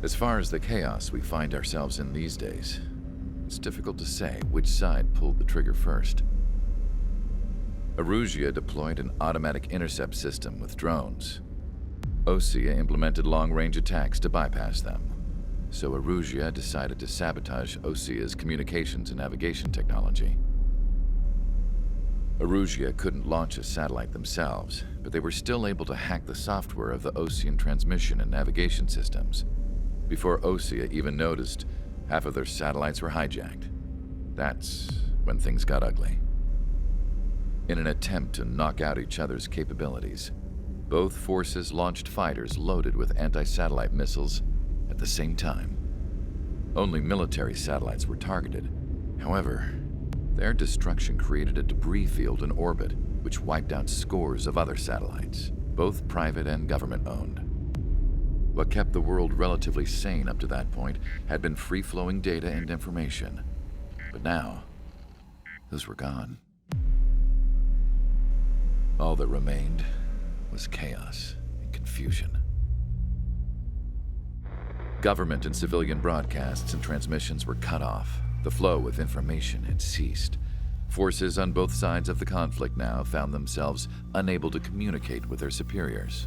As far as the chaos we find ourselves in these days, it's difficult to say which side pulled the trigger first. Erusia deployed an automatic intercept system with drones. Osea implemented long-range attacks to bypass them. So Erusia decided to sabotage Osea's communications and navigation technology. Erusia couldn't launch a satellite themselves, but they were still able to hack the software of the Osean transmission and navigation systems. Before Osea even noticed, half of their satellites were hijacked. That's when things got ugly. In an attempt to knock out each other's capabilities, both forces launched fighters loaded with anti-satellite missiles at the same time. Only military satellites were targeted. However, their destruction created a debris field in orbit, which wiped out scores of other satellites, both private and government-owned. What kept the world relatively sane up to that point had been free-flowing data and information. But now, those were gone. All that remained was chaos and confusion. Government and civilian broadcasts and transmissions were cut off. The flow of information had ceased. Forces on both sides of the conflict now found themselves unable to communicate with their superiors.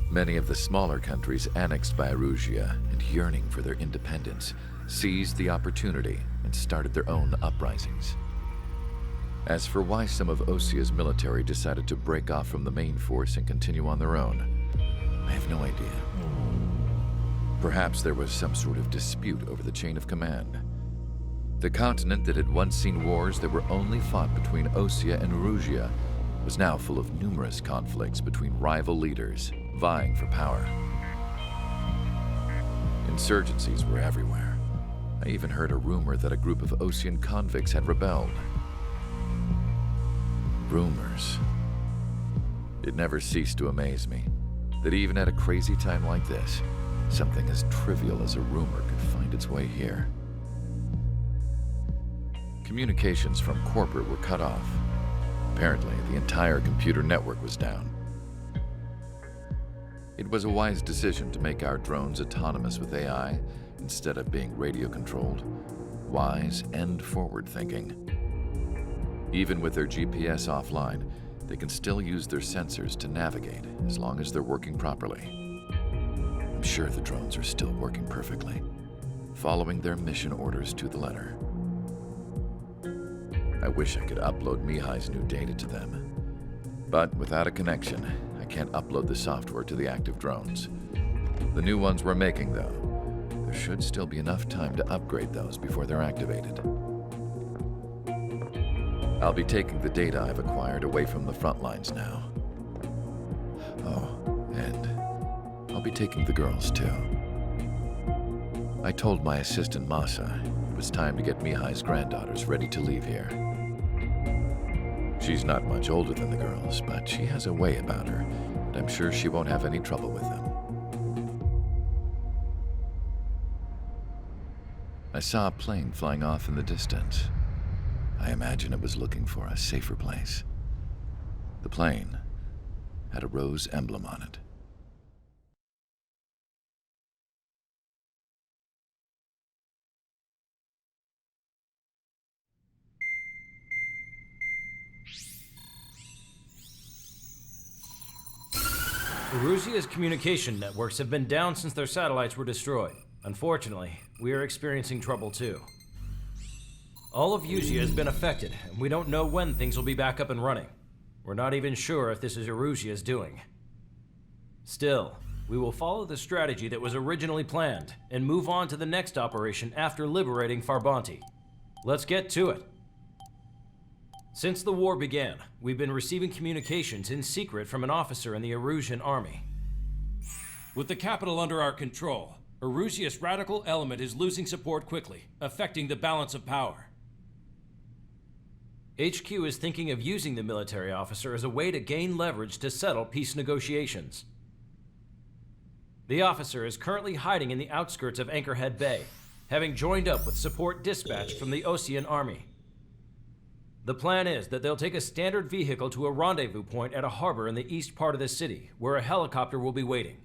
Many of the smaller countries annexed by Erusia and yearning for their independence seized the opportunity and started their own uprisings. As for why some of Osea's military decided to break off from the main force and continue on their own, I have no idea. Perhaps there was some sort of dispute over the chain of command. The continent that had once seen wars that were only fought between Osea and Erusia was now full of numerous conflicts between rival leaders vying for power. Insurgencies were everywhere. I even heard a rumor that a group of Osean convicts had rebelled. Rumors. It never ceased to amaze me that even at a crazy time like this, something as trivial as a rumor could find its way here. Communications from corporate were cut off. Apparently, the entire computer network was down. It was a wise decision to make our drones autonomous with AI instead of being radio-controlled. Wise and forward-thinking. Even with their GPS offline, they can still use their sensors to navigate as long as they're working properly. I'm sure the drones are still working perfectly, following their mission orders to the letter. I wish I could upload Mihai's new data to them. But without a connection, I can't upload the software to the active drones. The new ones we're making, though, there should still be enough time to upgrade those before they're activated. I'll be taking the data I've acquired away from the front lines now. Oh, and I'll be taking the girls, too. I told my assistant Masa it was time to get Mihai's granddaughters ready to leave here. She's not much older than the girls, but she has a way about her, and I'm sure she won't have any trouble with them. I saw a plane flying off in the distance. I imagine it was looking for a safer place. The plane had a rose emblem on it. Erusia's communication networks have been down since their satellites were destroyed. Unfortunately, we are experiencing trouble too. All of Usia has been affected, and we don't know when things will be back up and running. We're not even sure if this is Erusia's doing. Still, we will follow the strategy that was originally planned, and move on to the next operation after liberating Farbanti. Let's get to it. Since the war began, we've been receiving communications in secret from an officer in the Erusian army. With the capital under our control, Erusia's radical element is losing support quickly, affecting the balance of power. HQ is thinking of using the military officer as a way to gain leverage to settle peace negotiations. The officer is currently hiding in the outskirts of Anchorhead Bay, having joined up with support dispatched from the Osean army. The plan is that they'll take a standard vehicle to a rendezvous point at a harbor in the east part of the city, where a helicopter will be waiting.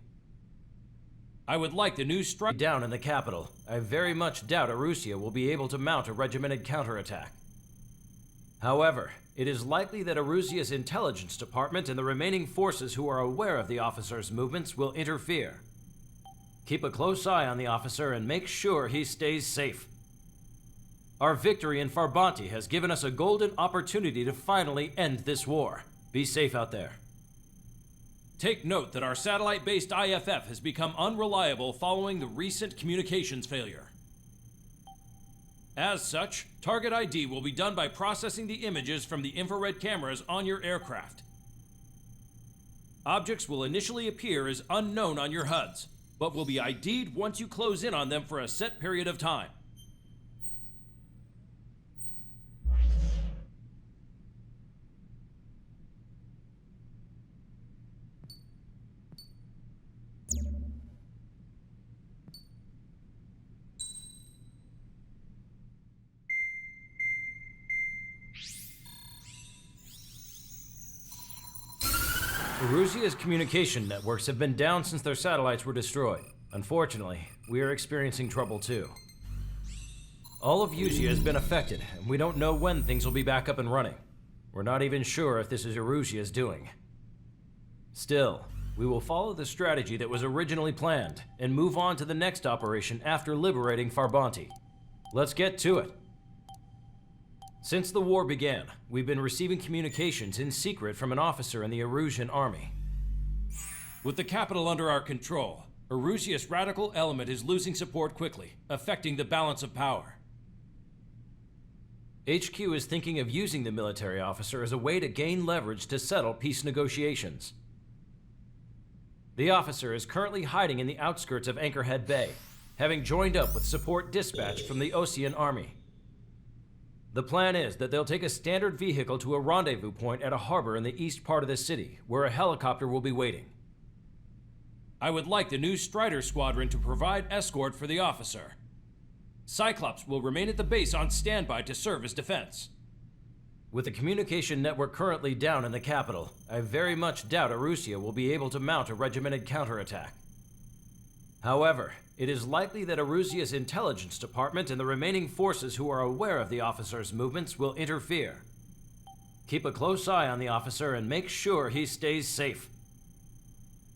I would like the new strike down in the capital. I very much doubt Erusia will be able to mount a regimented counterattack. However, it is likely that Erusia's intelligence department and the remaining forces who are aware of the officer's movements will interfere. Keep a close eye on the officer and make sure he stays safe. Our victory in Farbanti has given us a golden opportunity to finally end this war. Be safe out there. Take note that our satellite-based IFF has become unreliable following the recent communications failure. As such, target ID will be done by processing the images from the infrared cameras on your aircraft. Objects will initially appear as unknown on your HUDs, but will be ID'd once you close in on them for a set period of time. Erusia's communication networks have been down since their satellites were destroyed. Unfortunately, we are experiencing trouble too. All of Usia has been affected, and we don't know when things will be back up and running. We're not even sure if this is Erusia's doing. Still, we will follow the strategy that was originally planned and move on to the next operation after liberating Farbanti. Let's get to it. Since the war began, we've been receiving communications in secret from an officer in the Erusian army. With the capital under our control, Erusia's radical element is losing support quickly, affecting the balance of power. HQ is thinking of using the military officer as a way to gain leverage to settle peace negotiations. The officer is currently hiding in the outskirts of Anchorhead Bay, having joined up with support dispatched from the Osean army. The plan is that they'll take a standard vehicle to a rendezvous point at a harbor in the east part of the city, where a helicopter will be waiting. I would like the new Strider Squadron to provide escort for the officer. Cyclops will remain at the base on standby to serve as defense. With the communication network currently down in the capital, I very much doubt Erusia will be able to mount a regimented counterattack. However, it is likely that Erusia's intelligence department and the remaining forces who are aware of the officer's movements will interfere. Keep a close eye on the officer and make sure he stays safe.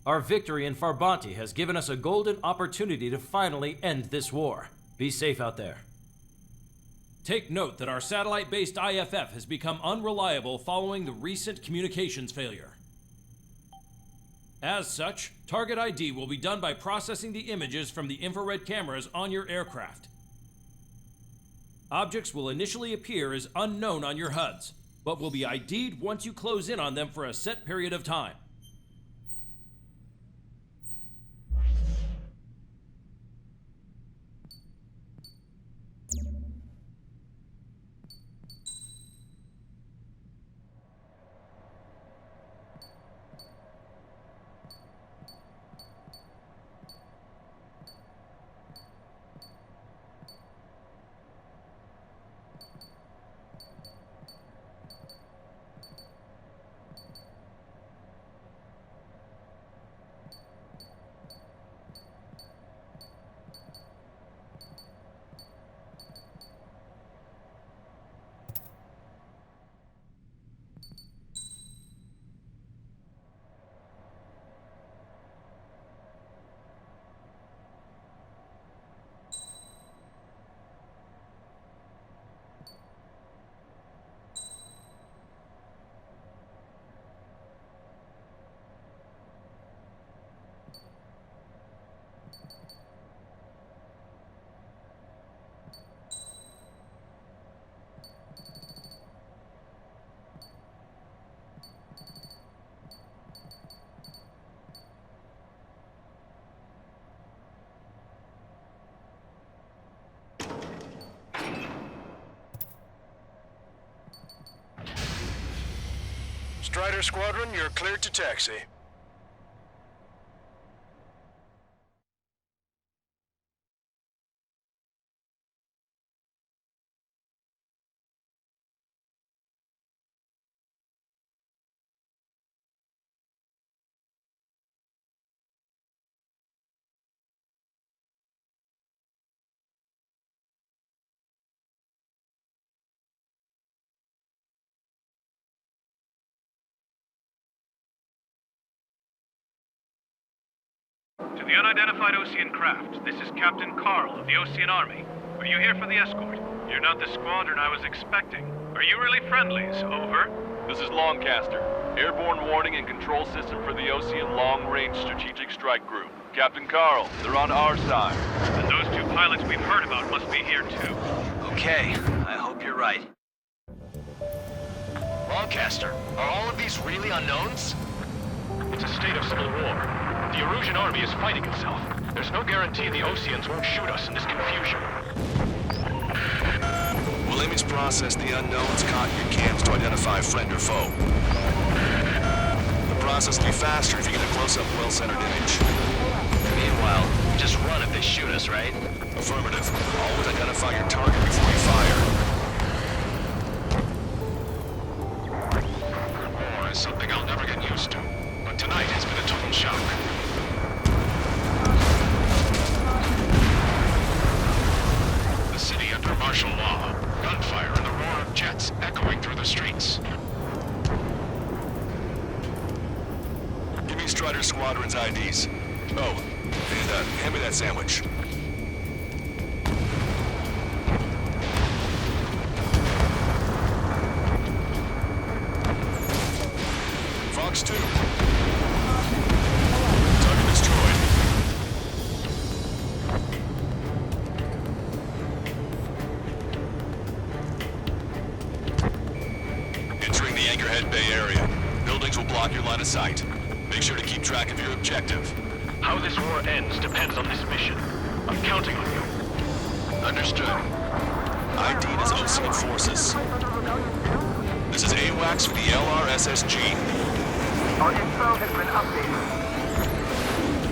Our victory in Farbanti has given us a golden opportunity to finally end this war. Be safe out there. Take note that our satellite-based IFF has become unreliable following the recent communications failure. As such, target ID will be done by processing the images from the infrared cameras on your aircraft. Objects will initially appear as unknown on your HUDs, but will be ID'd once you close in on them for a set period of time. Strider Squadron, you're cleared to taxi. To the unidentified Osean craft, this is Captain Carl of the Osean Army. Are you here for the escort? You're not the squadron I was expecting. Are you really friendlies? Over. This is Longcaster. Airborne warning and control system for the Osean Long Range Strategic Strike Group. Captain Carl, they're on our side. And those two pilots we've heard about must be here too. Okay, I hope you're right. Longcaster, are all of these really unknowns? It's a state of civil war. The Erusian army is fighting itself. There's no guarantee the Oseans won't shoot us in this confusion. We'll image process the unknowns caught in your cams to identify friend or foe. The process will be faster if you get a close-up, well-centered image. Meanwhile, just run if they shoot us, right? Affirmative. Always identify your target before you fire. War is something I'll never get used to, but tonight has been a total shock. The city under martial law. Gunfire and the roar of jets echoing through the streets. Give me Strider Squadron's IDs. Oh, and hand me that sandwich. Fox 2. Target destroyed. Entering the Anchorhead Bay area. Buildings will block your line of sight. Make sure to keep track of your objective. How this war ends depends on this mission. I'm counting on you. Understood. ID is Osean Forces. This is AWACS for the LRSSG. Our info has been updated.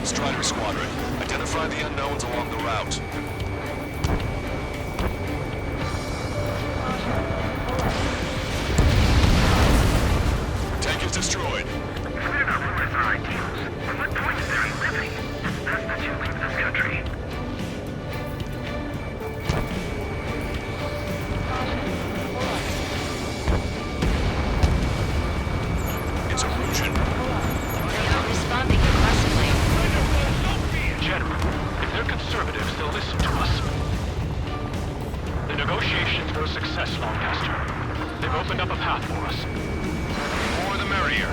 Strider Squadron, identify the unknowns along the route. Tank is destroyed. We're not ruin our ideals. At what point is there a living? That's the two leave this country. It's Erusian. They are responding aggressively. General, if they're conservatives, they'll listen to us. The negotiations were a success, Longcaster. They've opened up a path for us. The more the merrier.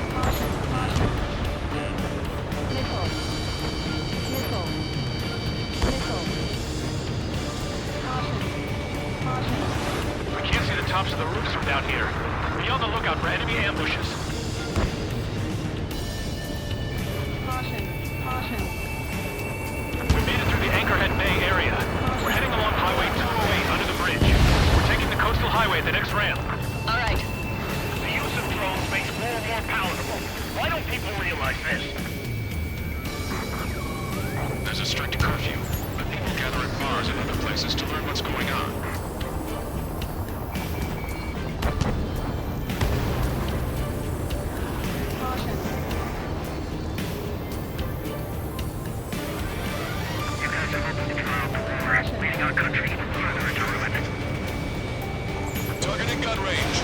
We can't see the tops of the roofs from down here. Be on the lookout for enemy ambushes. We made it through the Anchorhead Bay area. We're heading along Highway 208 under the bridge. We're taking the coastal highway at the next ramp. All right. The use of drones makes war more palatable. Why don't people realize this? There's a strict curfew, but people gather at bars and other places to learn what's going on. You guys have opened the trial to war, leading our country further into ruin. Targeting gun range.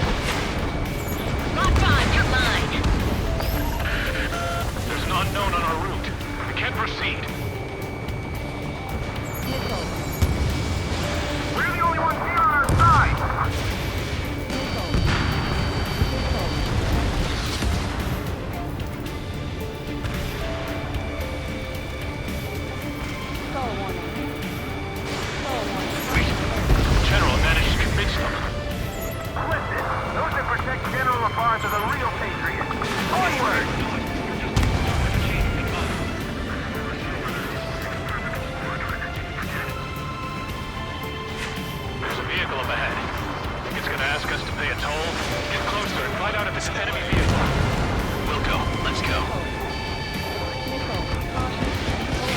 Lock on, you're mine. There's an unknown on our route. We can't proceed. We're the only ones here on our side! General managed to convince them. Listen, those that protect General LaFarge are the real patriots. Onward! There's a vehicle up ahead. Think it's gonna ask us to pay a toll? Get closer and find out if it's an enemy vehicle. We'll go. Let's go.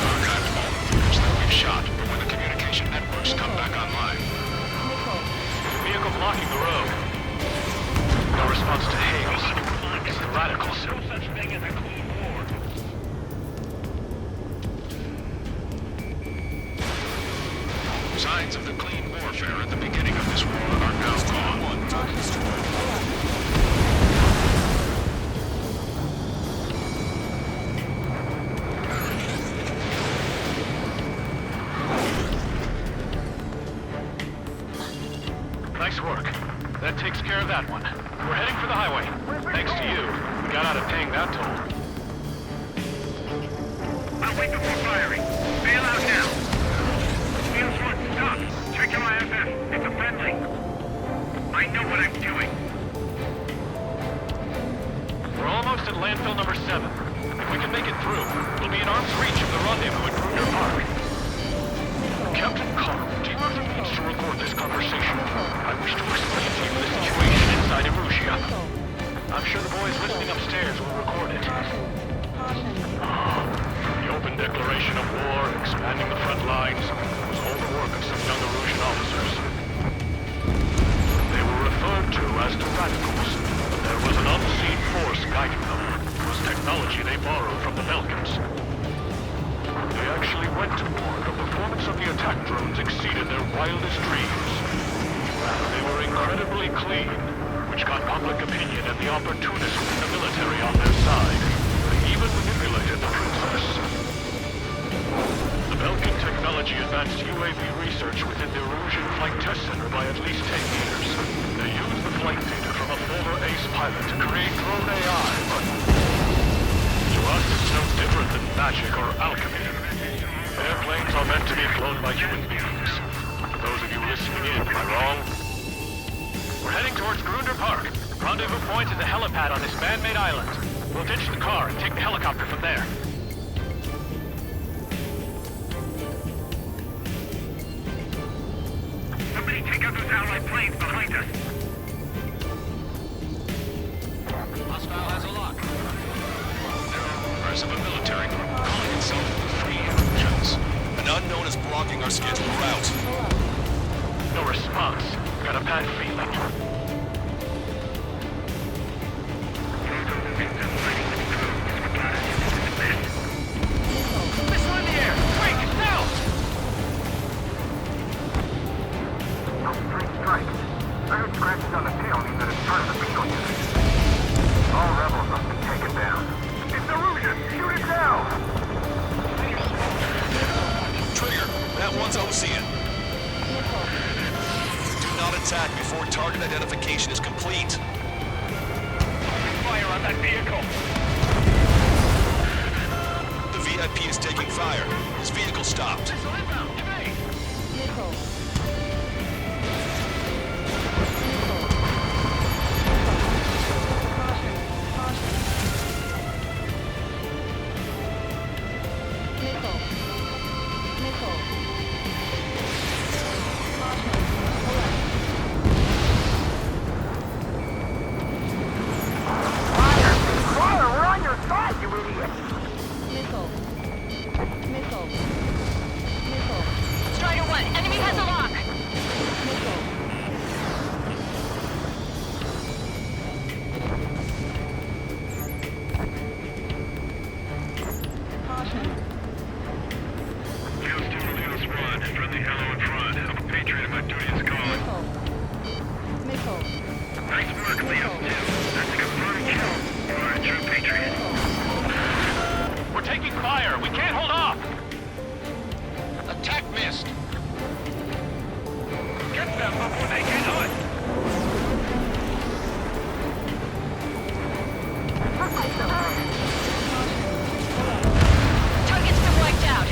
Archive home. Looks like we've shot, but when the communication networks come back online. There's a vehicle blocking the road. No response to hail. It's the radicals. No such thing as a clean war. Signs of the clean warfare at the beginning of this war are now gone. One target destroyed. Nice work. That takes care of that one. We're heading for the highway. Thanks to you, we got out of paying that toll. I'll wait before firing. Bail out now. Wheels 1, stop. Check your IFF. It's a friendly. I know what I'm doing. We're almost at landfill number 7. If we can make it through, we'll be in arm's reach of the rendezvous at Gruner Park. Captain Carl, do you have the means to record this conversation? I wish to explain to you the situation inside Erusia. I'm sure the boys listening upstairs will record it. The open declaration of war, expanding the front lines, was all the work of some young Erusian officers. They were referred to as the Radicals, but there was an unseen force guiding them. It was technology they borrowed from the Belkans. They actually went to war. The performance of the attack drones exceeded their wildest dreams. They were incredibly clean, which got public opinion and the opportunists within the military on their side. They even manipulated the princess. The Belkan technology advanced UAV research within the Erusian Flight Test Center by at least 10 years. They used the flight data from a former ace pilot to create drone AI, but to us it's no different than magic or alchemy. Airplanes are meant to be flown by human beings. For those of you listening in, am I wrong? We're heading towards Gruner Park. Rendezvous point is a helipad on this man-made island. We'll ditch the car and take the helicopter from there. Somebody take out those Allied planes behind us. Hostile has a lock. There are rumors of a military group calling itself the Free Erusians. An unknown is blocking our scheduled route. No response. Got a bad feeling. Missile in the air! Quick, now! Three strikes. I heard scratches on the tail mean that it's part of the Beagle unit. All rebels must be taken down. It's Erusian! Shoot it down! Trigger, that one's Ocean. Do not attack before target identification is complete. Fire on that vehicle! The VIP is taking fire. His vehicle stopped. Missile inbound! Evade! Fire! We're on your side, you idiot! Strider 1, enemy has a lock. Jules Squad, friendly hello in front. I'm a Patriot and my duty is gone. Nice work, Leo 2. That's a confirmed kill. You are a true Patriot. We're taking fire! We can't hold off! Attack missed! Get them before they get us! Target's been wiped out.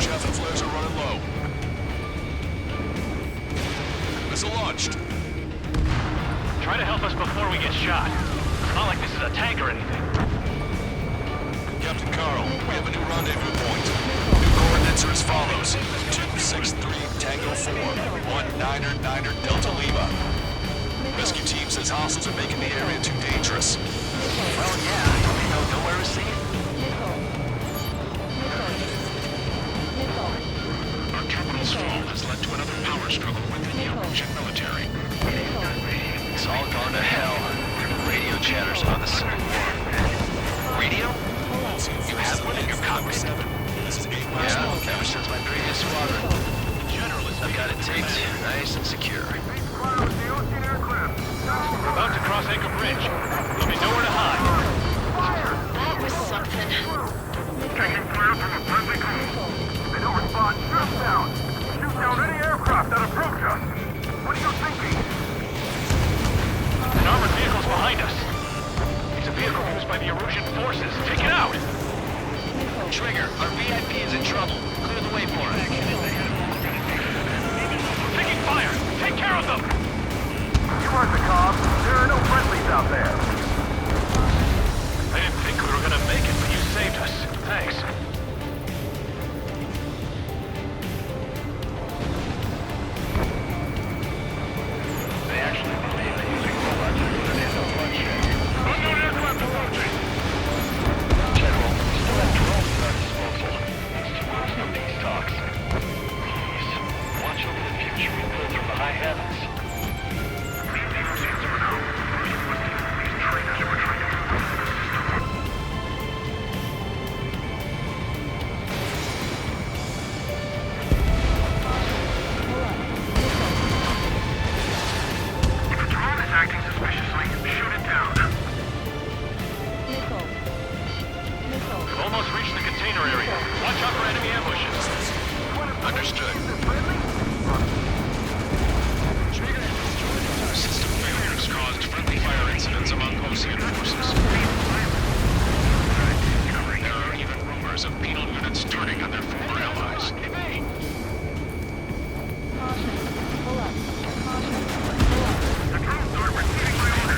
Chaff and flares are running low. Missile launched. Try to help us before we get shot. It's not like this is a tank or anything. Captain Carl, we have a new rendezvous point. New coordinates are as follows. 263 Tango 4, 1999 Delta Lima. Rescue team says hostiles are making the area too dangerous. Well, yeah, they know nowhere is safe. Our terminal stall has led to another power struggle within the Erusian military. It's all gone to hell. Radio chatters about the Civil War. Radio? You have one in your cockpit? This is Yeah, ever since my previous squadron. I've got it taped, nice and secure. The ocean aircraft. Trigger, our VIP is in trouble. Clear the way for him. Taking fire! Take care of them! You heard the cops. There are no friendlies out there. I didn't think we were gonna make it, but you saved us. Thanks. They actually believe that using robots are good at no bloodshed. Unknown aircraft approaching. General, we still have drones at our disposal. It's too early for peace talks. Please, watch over the future we build from the high heavens. Acting suspiciously, shoot it down. We've almost reached the container area. Watch out for enemy ambushes. Understood. System failures caused friendly fire incidents among Osean forces. There are even rumors of penal units turning on their former allies.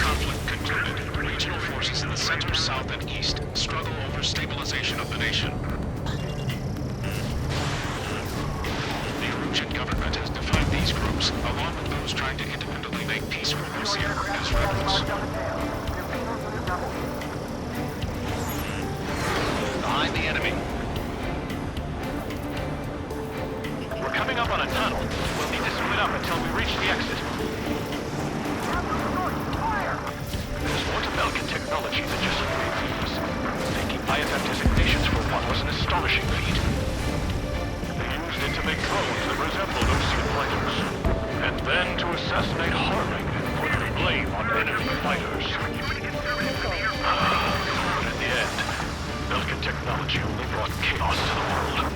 Conflict concluded. Regional forces in the center, south, and east struggle over stabilization of the nation. The Erusian government has defined these groups, along with those trying to independently make peace with Russia, as rebels. Behind the enemy. We're coming up on a tunnel. We'll need to split up until we reach the exit. There's more to Belkin technology than just reviews. Taking IFF designations for one was an astonishing feat. They used it to make drones that resembled Osean fighters. And then to assassinate Harling and put the blame on enemy fighters. In the end, Belkin technology only brought chaos to the world.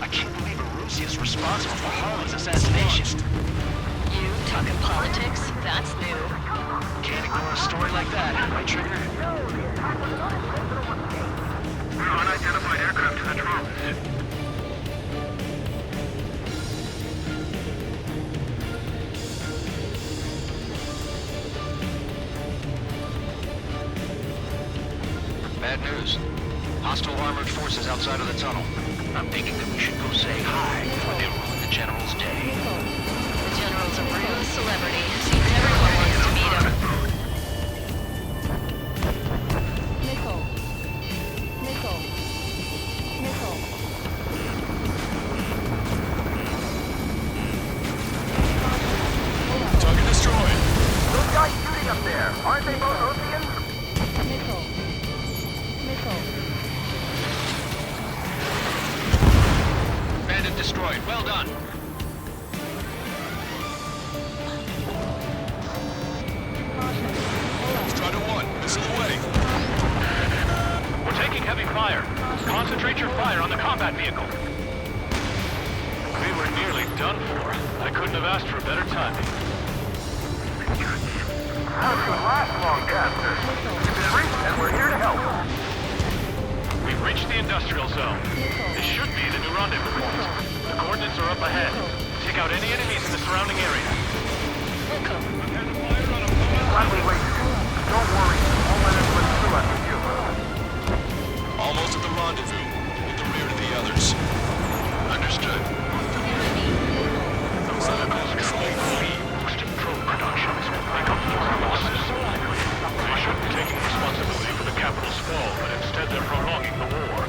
I can't believe Erusia is responsible for Harlan's assassination. You talking politics? That's new. Can't ignore a story like that, right, Trigger? Unidentified aircraft to the drones. Bad news. Hostile armored forces outside of the tunnel. I'm thinking that we should go say hi before they ruin the General's day. The General's a real celebrity. Seems everyone wants to meet him. Target destroyed. Those guys shooting up there, aren't they both Oseans? Bandit destroyed. Well done. Strider 1, missile away. We're taking heavy fire. Concentrate your fire on the combat vehicle. We were nearly done for. I couldn't have asked for better timing. How'd you last long, Caster? You've been reached and we're here to help. We've reached the industrial zone. This should be the new rendezvous point. The coordinates are up ahead. Take out any enemies in the surrounding area. Friendly wait. Don't worry. Won't let us slip through after you. Almost at the rendezvous, in the rear of the others. Understood. Those articles control boosted drone production is what make up for our losses. They should be taking responsibility for the capital's fall, but instead they're prolonging the war.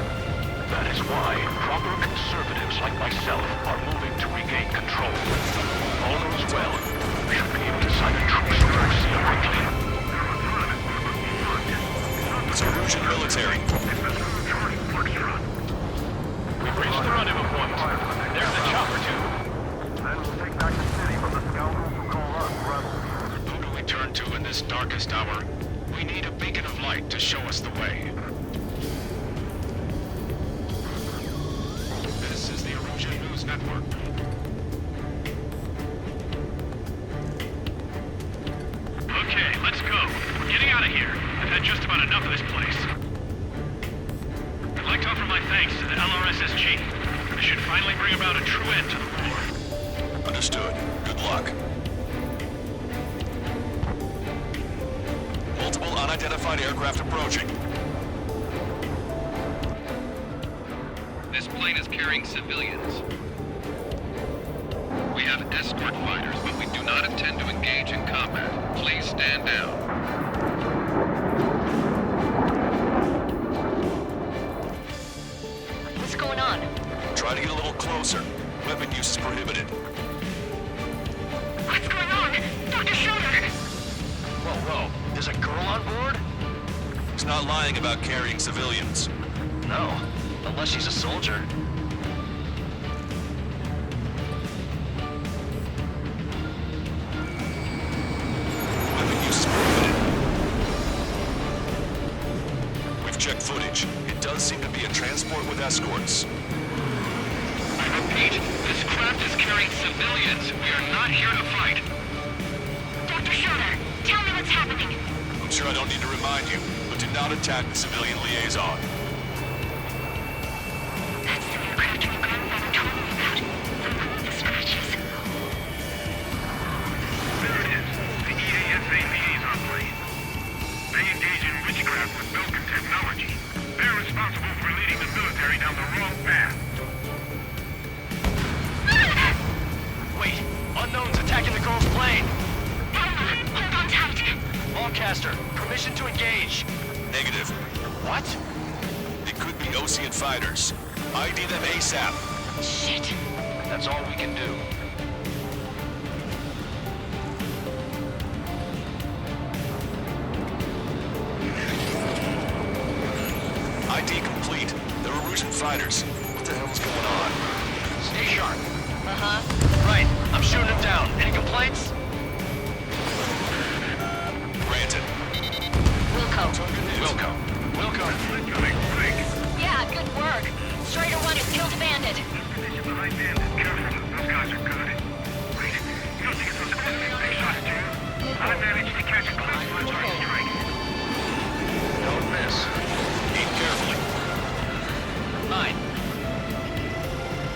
That is why proper conservatives like myself are moving to regain control. All goes well. We should be able to sign a truce with Russia quickly. It's Erusian military. We've reached the rendezvous point. There's the chopper, too. Then we'll take back the city from the scoundrels who call us rebels. Who do we turn to in this darkest hour? We need a beacon of light to show us the way. This is the Erusian News Network. Okay, let's go. We're getting out of here. I've had just about enough of this place. I'd like to offer the LRSSG. This should finally bring about a true end to the war. Understood. Good luck. Multiple unidentified aircraft approaching. This plane is carrying civilians. We have escort fighters, but we do not intend to engage in combat. Please stand down. What's going on? Try to get a little closer. Weapon use is prohibited. What's going on? Dr. Schroeder! Whoa. There's a girl on board? He's not lying about carrying civilians. No. Unless she's a soldier. Weapon use is prohibited. We've checked footage. It does seem to be a transport with escorts. I repeat, this craft is carrying civilians. We are not here to fight. Dr. Schroeder, tell me what's happening. I'm sure I don't need to remind you, but do not attack the civilian liaison. That's the aircraft your grandfather told me about. The one with the scratches. There it is. The EASA liaison plane. They engage in witchcraft with Belkin technology. They're responsible for leading the military down the wrong path. Wait, unknowns attacking the girl's plane. Hold on tight. Lancaster, permission to engage. Negative. What? It could be Osean fighters. ID them ASAP. Shit. That's all we can do. ID complete. They're Erusian fighters. What the hell's going on? Stay sharp. Uh-huh. Right, I'm shooting him down. Any complaints? Granted. Wilco. Wilco. Yeah, good work. Strider 1 has killed a bandit. Position behind bandits. Careful. Those guys are good. Wait, you don't think it's those close big shots, do you? I managed to catch a glimpse of a target strike. Don't miss. Aim carefully. 9.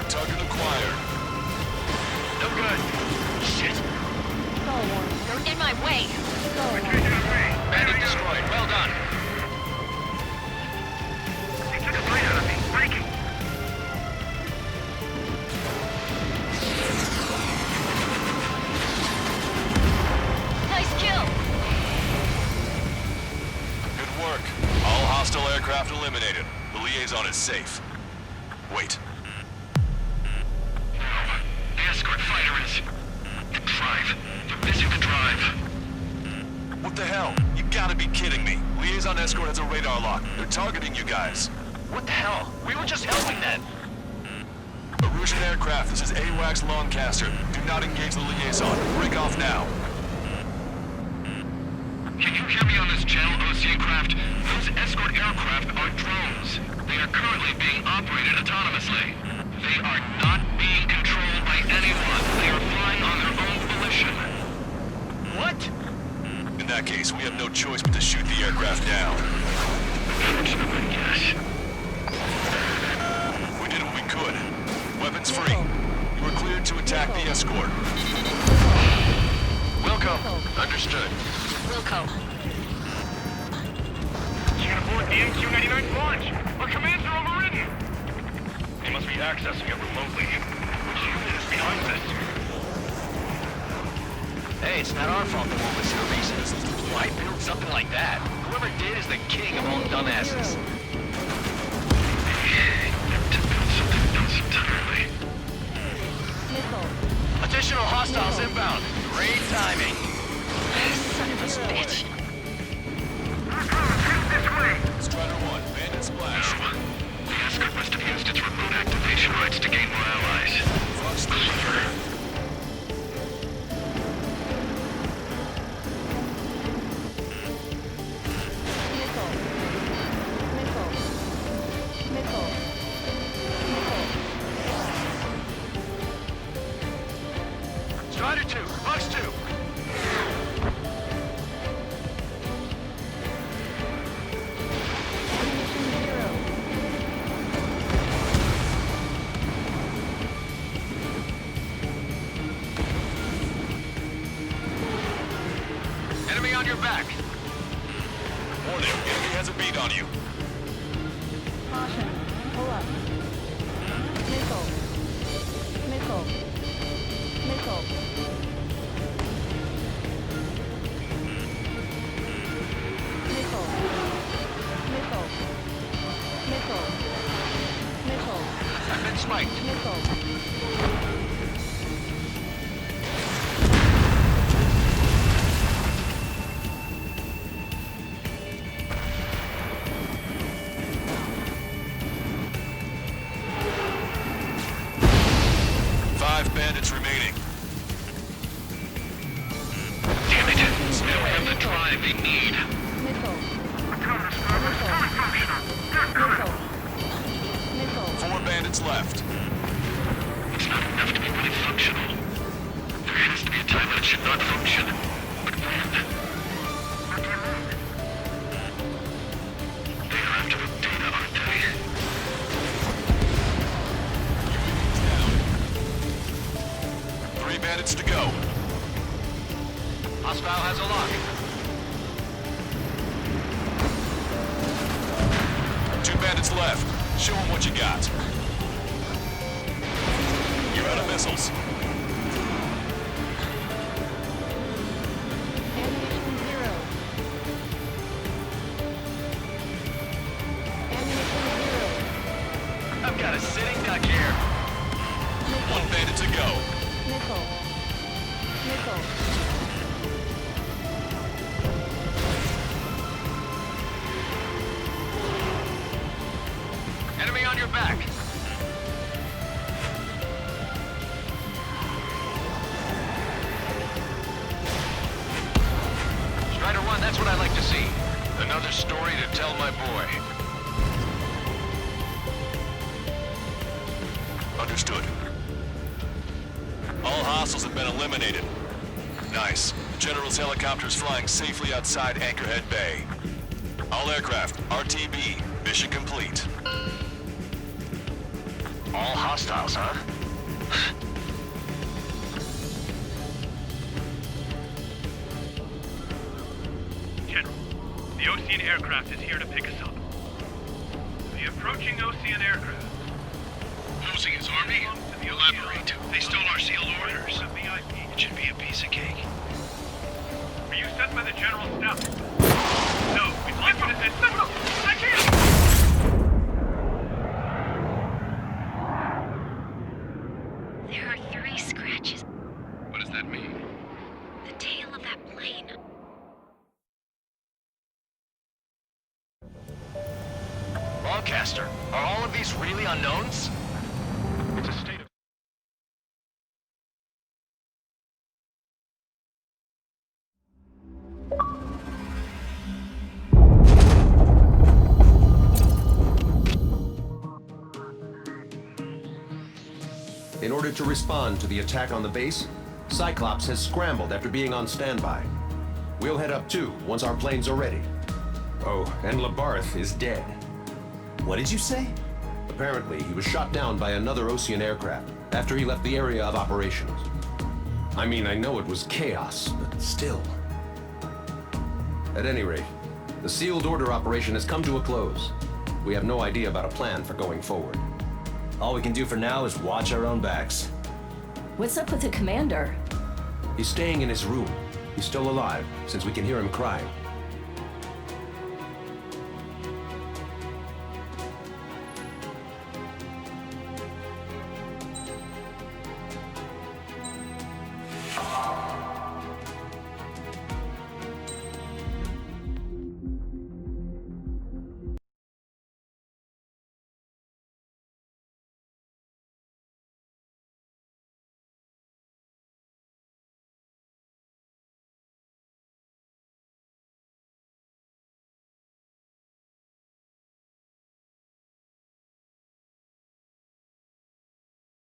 Target acquired. No good. Shit. You're in my way. Bandit destroyed. Well done. He took a bite out of me. Breaking. Nice kill. Good work. All hostile aircraft eliminated. The liaison is safe. Wait. The escort fighter is... The drive. They're missing the drive. What the hell? You gotta be kidding me. Liaison escort has a radar lock. They're targeting you guys. What the hell? We were just helping then. Erusian aircraft, this is AWACS Lancaster. Do not engage the liaison. Break off now. Can you hear me on this channel, Osean craft? Those escort aircraft are drones. They are currently being operated autonomously. They are not being controlled by anyone. They are flying on their own volition. What? In that case, we have no choice but to shoot the aircraft down. Unfortunately, yes. We did what we could. Weapons free. You are cleared to attack the escort. Wilco. Understood. Wilco. Get aboard the MQ-99 launch. Our commands are overridden. They must be accessing it remotely. Which unit is behind this? Hey, it's not our fault the war was here reasons. Why build something like that? Whoever did is the king of all dumbasses. To build something else entirely. Additional hostiles inbound. Great timing. Son of a bitch. This way. Strider 1, bandit splash. The escort must have used its remote activation rights to gain more allies. Fox 3. Strider 2, Fox 2. Enemy on your back. Warning, enemy has a beat on you. Caution. Pull up. Missile. Missile. Missile. Missile. Missile. Missile. Missile. I've been spiked. Missile. Five bandits remaining. Damn it. They don't have the drive they need. Missile. Missile. Missile. 4 bandits left. It's not enough to be fully functional. There has to be a time when it should not function. But when? They're after the data, aren't they? 3 bandits to go. Hostile has a lock. 2 bandits left. Show them what you got. You're out of missiles. Ammunition 0. Ammunition 0. I've got a sitting duck here. 1 bandit to go. Missile. Missile. Enemy on your back. Strider 1, that's what I like to see. Another story to tell my boy. Understood. All hostiles have been eliminated. Nice. The General's helicopter is flying safely outside Anchorhead Bay. All aircraft, RTB, mission complete. All hostiles, huh? General, the Ocean aircraft is here to pick us up. The approaching Ocean aircraft. Losing his army? Elaborate. They stole our sealed orders. It should be a piece of cake. Were you sent by the General Staff? No, we'd like you to send... No, I can't! There are 3 scratches. What does that mean? The tail of that plane. Lancaster, are all of these really unknowns? It's a state of... In order to respond to the attack on the base, Cyclops has scrambled after being on standby. We'll head up too, once our planes are ready. Oh, and Labarth is dead. What did you say? Apparently, he was shot down by another Ocean aircraft after he left the area of operations. I mean, I know it was chaos, but still. At any rate, the sealed order operation has come to a close. We have no idea about a plan for going forward. All we can do for now is watch our own backs. What's up with the commander? He's staying in his room. He's still alive, since we can hear him crying.